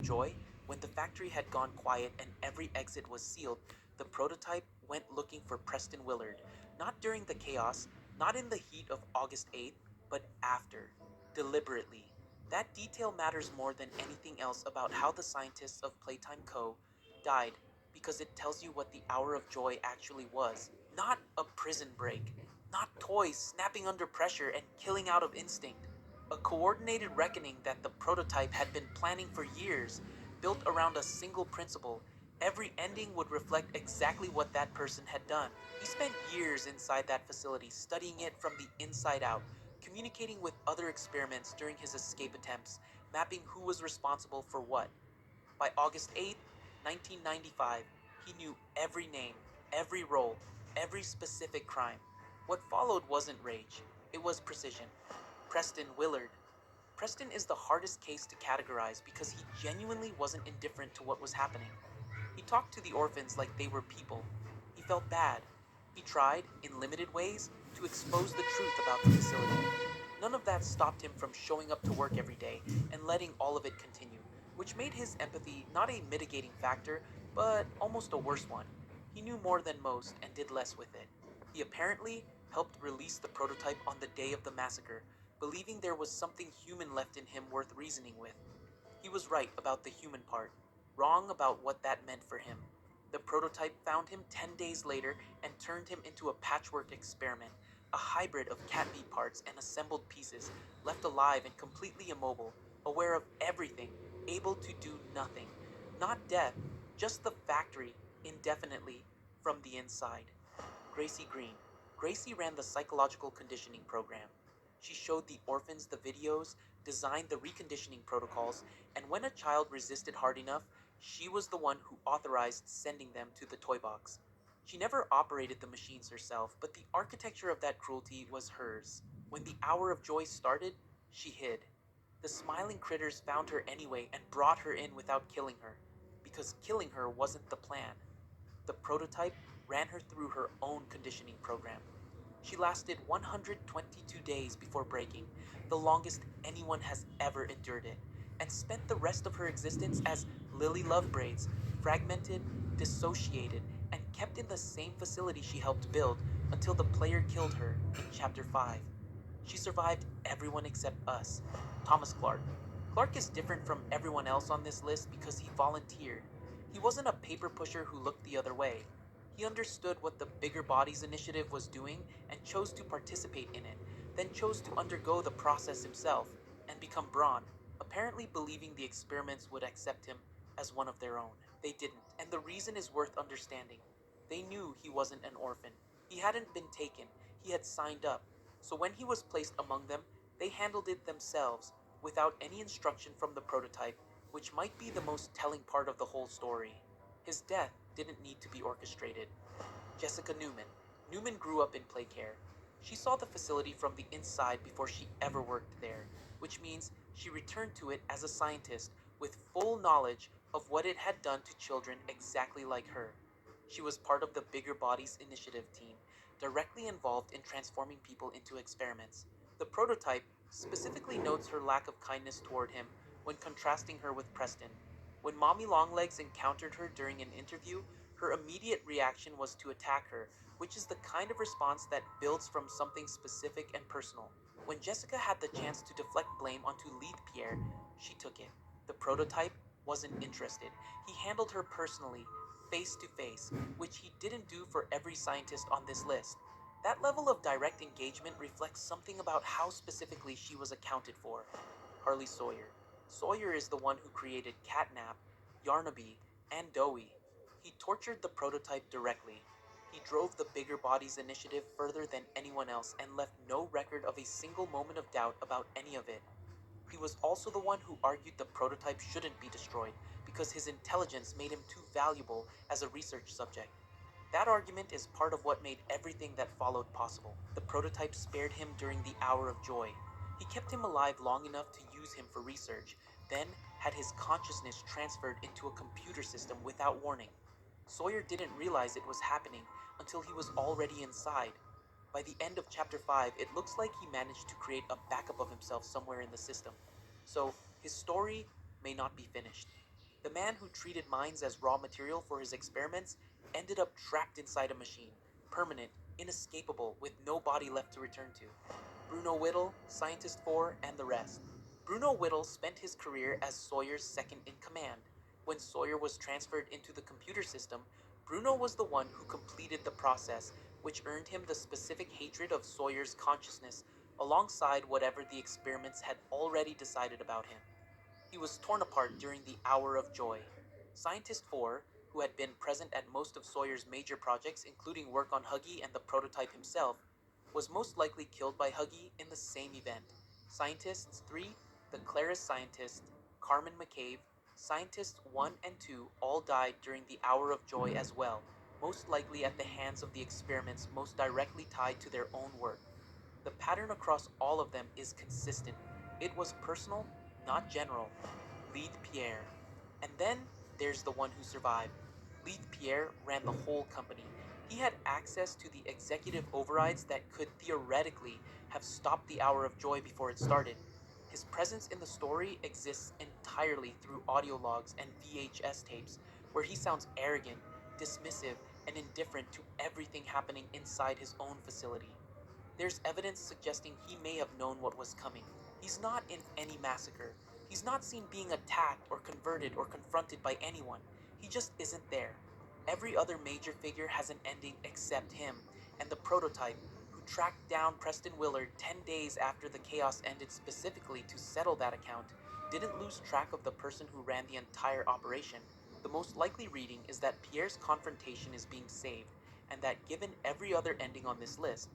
joy, when the factory had gone quiet and every exit was sealed, the prototype went looking for Preston Willard. Not during the chaos, not in the heat of August 8th, but after. Deliberately. That detail matters more than anything else about how the scientists of Playtime Co. died, because it tells you what the hour of joy actually was. Not a prison break. Not toys snapping under pressure and killing out of instinct. A coordinated reckoning that the prototype had been planning for years, built around a single principle. Every ending would reflect exactly what that person had done. He spent years inside that facility, studying it from the inside out, communicating with other experiments during his escape attempts, mapping who was responsible for what. By August 8th, 1995, he knew every name, every role, every specific crime. What followed wasn't rage, it was precision. Preston Willard. Preston is the hardest case to categorize because he genuinely wasn't indifferent to what was happening. He talked to the orphans like they were people. He felt bad. He tried, in limited ways, to expose the truth about the facility. None of that stopped him from showing up to work every day and letting all of it continue, which made his empathy not a mitigating factor, but almost a worse one. He knew more than most and did less with it. He apparently helped release the prototype on the day of the massacre, believing there was something human left in him worth reasoning with. He was right about the human part, wrong about what that meant for him. The prototype found him 10 days later and turned him into a patchwork experiment, a hybrid of cat meat parts and assembled pieces, left alive and completely immobile, aware of everything, able to do nothing. Not death, just the factory, indefinitely, from the inside. Gracie Green. Gracie ran the psychological conditioning program. She showed the orphans the videos, designed the reconditioning protocols, and when a child resisted hard enough, she was the one who authorized sending them to the toy box. She never operated the machines herself, but the architecture of that cruelty was hers. When the hour of joy started, she hid. The smiling critters found her anyway and brought her in without killing her, because killing her wasn't the plan. The prototype ran her through her own conditioning program. She lasted 122 days before breaking, the longest anyone has ever endured it, and spent the rest of her existence as Lily Lovebraids, fragmented, dissociated, and kept in the same facility she helped build until the player killed her in Chapter 5. She survived everyone except us. Thomas Clark. Clark is different from everyone else on this list because he volunteered. He wasn't a paper pusher who looked the other way. He understood what the Bigger Bodies Initiative was doing and chose to participate in it, then chose to undergo the process himself and become Brawn, apparently believing the experiments would accept him as one of their own. They didn't, and the reason is worth understanding. They knew he wasn't an orphan. He hadn't been taken, he had signed up. So when he was placed among them, they handled it themselves, without any instruction from the prototype, which might be the most telling part of the whole story. His death didn't need to be orchestrated. Jessica Newman. Newman grew up in Playcare. She saw the facility from the inside before she ever worked there, which means she returned to it as a scientist with full knowledge of what it had done to children exactly like her. She was part of the Bigger Bodies Initiative team, directly involved in transforming people into experiments. The prototype specifically notes her lack of kindness toward him when contrasting her with Preston. When Mommy Longlegs encountered her during an interview, her immediate reaction was to attack her, which is the kind of response that builds from something specific and personal. When Jessica had the chance to deflect blame onto Leith Pierre, she took it. The prototype wasn't interested. He handled her personally, face to face, which he didn't do for every scientist on this list. That level of direct engagement reflects something about how specifically she was accounted for. Harley Sawyer. Sawyer is the one who created Catnap, Yarnaby, and Dowie. He tortured the prototype directly. He drove the Bigger Bodies Initiative further than anyone else and left no record of a single moment of doubt about any of it. He was also the one who argued the prototype shouldn't be destroyed because his intelligence made him too valuable as a research subject. That argument is part of what made everything that followed possible. The prototype spared him during the hour of joy. He kept him alive long enough to use him for research, then had his consciousness transferred into a computer system without warning. Sawyer didn't realize it was happening until he was already inside. By the end of Chapter 5, it looks like he managed to create a backup of himself somewhere in the system. So, his story may not be finished. The man who treated mines as raw material for his experiments ended up trapped inside a machine, permanent, inescapable, with no body left to return to. Bruno Whittle, Scientist 4, and the rest. Bruno Whittle spent his career as Sawyer's second in command. When Sawyer was transferred into the computer system, Bruno was the one who completed the process, which earned him the specific hatred of Sawyer's consciousness, alongside whatever the experiments had already decided about him. He was torn apart during the Hour of Joy. Scientist 4, who had been present at most of Sawyer's major projects, including work on Huggy and the prototype himself, was most likely killed by Huggy in the same event. Scientists 3, the Claris scientist, Carmen McCabe, Scientists 1 and 2 all died during the Hour of Joy as well, most likely at the hands of the experiments most directly tied to their own work. The pattern across all of them is consistent. It was personal, not general. Lead Pierre. And then there's the one who survived. Lead Pierre ran the whole company. He had access to the executive overrides that could theoretically have stopped the Hour of Joy before it started. His presence in the story exists entirely through audio logs and VHS tapes, where he sounds arrogant, dismissive, and indifferent to everything happening inside his own facility. There's evidence suggesting he may have known what was coming. He's not in any massacre. He's not seen being attacked or converted or confronted by anyone. He just isn't there. Every other major figure has an ending except him, and the prototype, who tracked down Preston Willard 10 days after the chaos ended specifically to settle that account, didn't lose track of the person who ran the entire operation. The most likely reading is that Pierre's confrontation is being saved, and that given every other ending on this list,